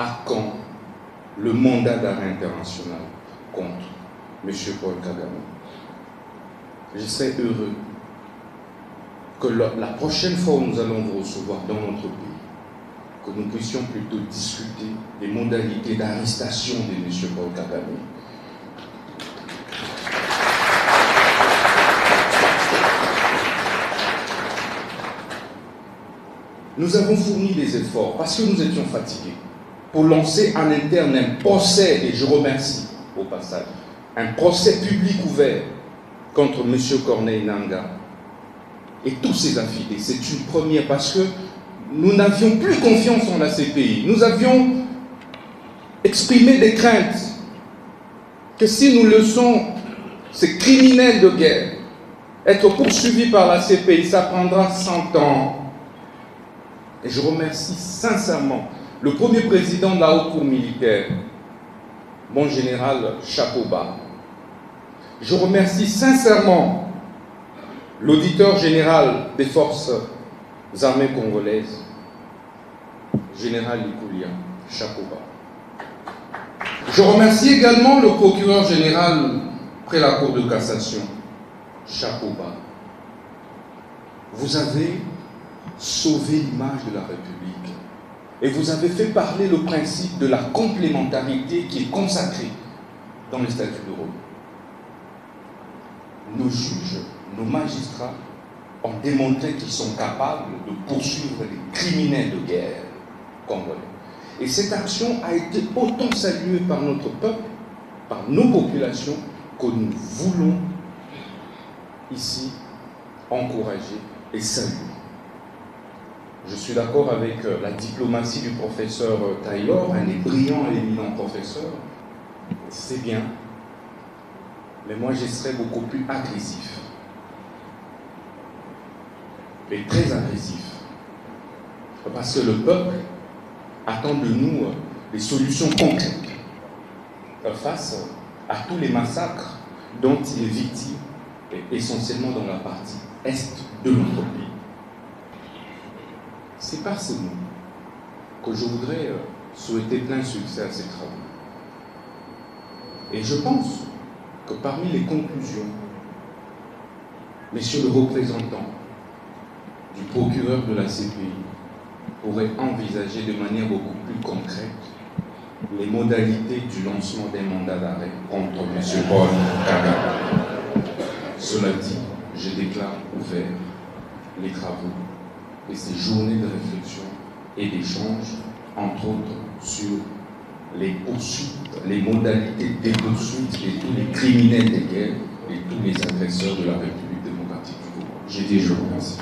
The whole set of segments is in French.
À quand le mandat d'arrêt international contre M. Paul Kagame? Je serais heureux que la prochaine fois où nous allons vous recevoir dans notre pays, que nous puissions plutôt discuter des modalités d'arrestation de M. Paul Kagame. Nous avons fourni des efforts parce que nous étions fatigués pour lancer en interne un procès, et je remercie au passage, un procès public ouvert contre M. Corneille Nangaa et tous ses affidés. C'est une première parce que nous n'avions plus confiance en la CPI. Nous avions exprimé des craintes que si nous laissons ces criminels de guerre être poursuivis par la CPI, ça prendra 100 ans. Et je remercie sincèrement le premier président de la Haute Cour militaire, mon général chapeau bas. Je remercie sincèrement l'auditeur général des forces armées congolaises, général Likoulia, chapeau bas. Je remercie également le procureur général près la Cour de cassation, chapeau bas. Vous avez sauvé l'image de la République et vous avez fait parler le principe de la complémentarité qui est consacré dans les statuts de Rome. Nos juges, nos magistrats ont démontré qu'ils sont capables de poursuivre les criminels de guerre congolais. Et cette action a été autant saluée par notre peuple, par nos populations, que nous voulons ici encourager et saluer. Je suis d'accord avec la diplomatie du professeur Taylor, un brillant et éminent professeur. C'est bien, mais moi je serais beaucoup plus agressif. Et très agressif. Parce que le peuple attend de nous des solutions concrètes face à tous les massacres dont il est victime, et essentiellement dans la partie est de notre pays. C'est par ce mot que je voudrais souhaiter plein succès à ces travaux. Et je pense que parmi les conclusions, Monsieur le représentant du procureur de la CPI pourrait envisager de manière beaucoup plus concrète les modalités du lancement des mandats d'arrêt contre M. Paul Kagame. Cela dit, je déclare ouvert les travaux et ces journées de réflexion et d'échange, entre autres sur les poursuites, les modalités des poursuites de tous les criminels de guerre et tous les agresseurs de la République démocratique du Congo. J'ai dit, je vous remercie.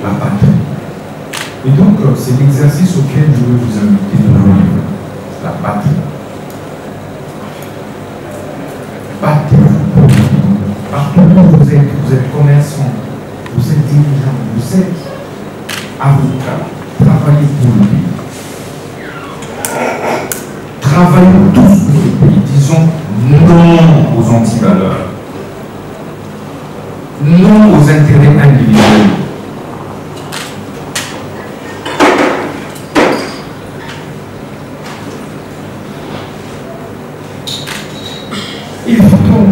La patrie. Et donc, c'est l'exercice auquel je veux vous inviter de vous livrer. La patrie. Battez-vous pour le pays. Partout où vous êtes commerçant, vous êtes dirigeant, vous êtes avocat, travaillez pour le pays. Travaillons tous pour le pays. Disons non aux antivaleurs. Non aux intérêts individuels. Évitons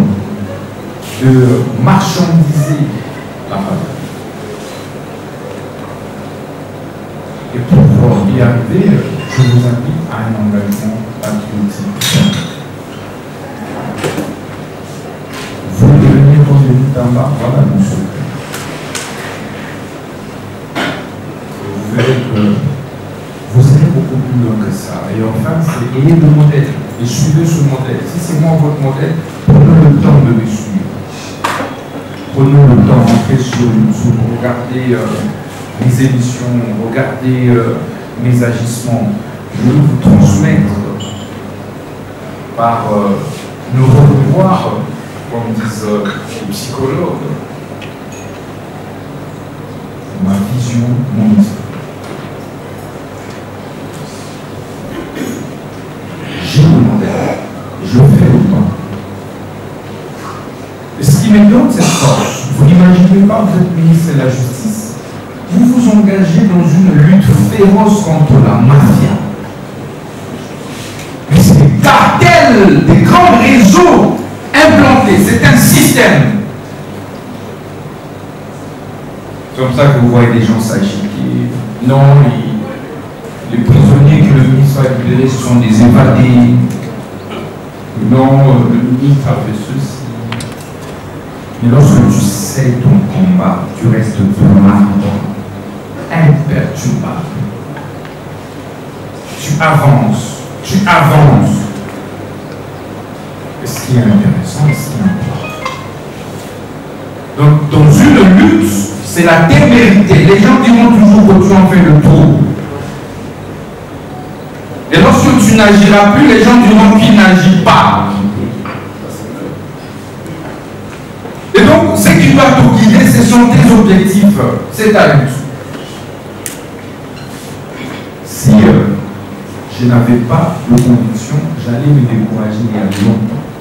de marchandiser la patrie. Et pour y arriver, je vous invite à un engagement patriotique. Vous devenez comme le Lutamba, voilà mon secret. Vous verrez que vous serez beaucoup plus que ça. Et enfin, c'est ayez le modèle et suivez ce modèle. Si c'est moi votre modèle, prenez le temps de me suivre. Prenez le temps d'entrer sur YouTube, regardez mes émissions, regardez mes agissements. Je vais vous transmettre par nos revoir, comme disent les psychologues, ma vision, mon esprit. J'ai le modèle, je fais autant. Et ce qui me donne cette force, vous n'imaginez pas, vous êtes ministre de la Justice, vous vous engagez dans une lutte féroce contre la mafia. Mais c'est des cartels, des grands réseaux implantés, c'est un système. C'est comme ça que vous voyez des gens s'agiter. Non, les prisonniers que le ministre a libérés sont des évadés. Non, le ministre a fait ceci. Mais lorsque tu sais ton combat, tu restes droit, imperturbable. Tu avances, tu avances. Et ce qui est intéressant, c'est ce qui importe. Donc, dans une lutte, c'est la témérité. Les gens diront toujours que tu en fais le tour. Et lorsque tu n'agiras plus, les gens diront qu'il n'agit pas. Et donc, ce qui doit te guider, ce sont tes objectifs. C'est ta lutte. Si je n'avais pas de conviction, j'allais me décourager il y a longtemps.